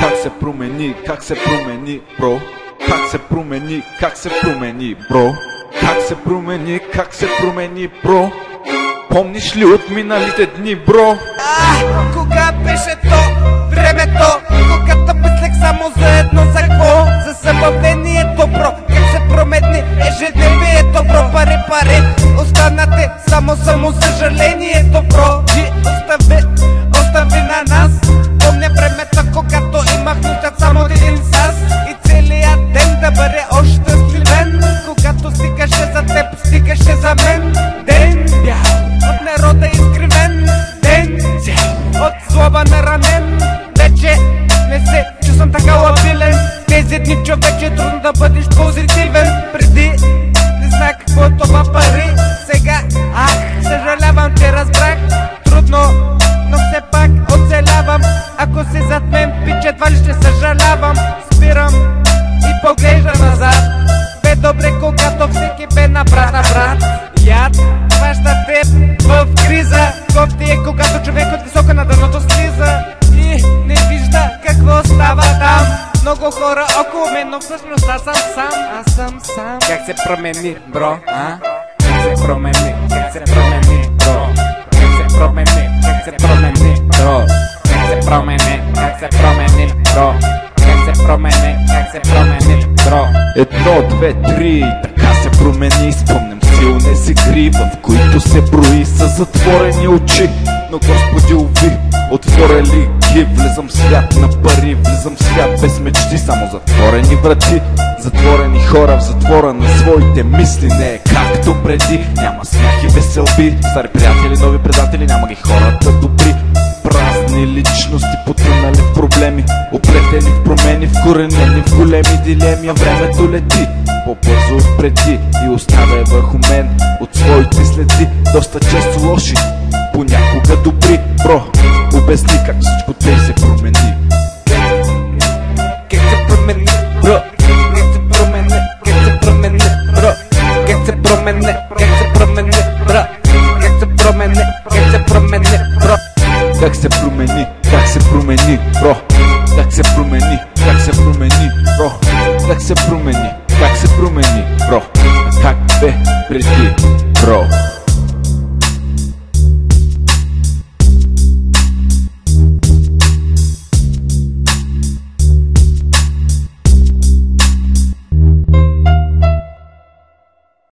Как се промени, как се промени, бро? Как се промени, как се промени, бро? Как се промени, как се промени, бро? Помниш ли от миналите дни, бро? Кога беше то времето, когато мислех само за едно, за какво? За събавлението, бро. Как се промени ежедневието, бро? Пари, останате само съжалението, бро. Ти остави на нас. Помня времето, когато имах нужда само един сас и целият ден да бъде ощастливен. Когато стигаше за теб, стигаше за мен. Ден от народа изкривен, ден от злоба наранен. Вече не се чувствам така лабилен. Тези дни, човече, е трудно да бъдеш позитивен. Преди не знах какво е това пари. Сега, съжалявам, че разбрах. Трудно, но все пак оцелявам. Ако си зад мен, пиче, едва ли ще съжалявам. Спирам и поглеждам назад. Бе добре, когато всеки бе на брат. Яд хваща теб в криза. Кофти е, когато човек от високо на дъното слиза и не вижда какво става там. Много хора около мен, но всъщност аз съм сам. Как се промени, бро? Как се промени, как се промени, бро? Как се промени, как се промени, бро? Как се промени, как се промени, бро? Как се промени, как се промени, бро? Едно, две, три, така се промени. Спомням силни си гри, в които се брои с затворени очи. Но Господи уви, отворили ги. Влизам в свят на пари, влизам в свят без мечти. Само затворени врати, затворени хора в затвора на своите мисли. Не е както преди, няма смях и веселби. Стари приятели, нови предатели, няма ги хората добри. Празни личности, потънали в проблеми, оплетени в промени, вкоренени в големи дилеми. А времето лети по-бързо от преди и оставя върху мен от своите следи. Доста често лоши, понякога добри. Бро, обясни как всичко те се промени. Как се промени, бро? Как се промени, как се промени, бро? Как се промени, как се промени, бро? Как се промени, как се промени, бро? Как се промени, как се промени, бро? Как се промени, как се промени, бро? Как се промени, как се промени, бро? Как бе преди, бро?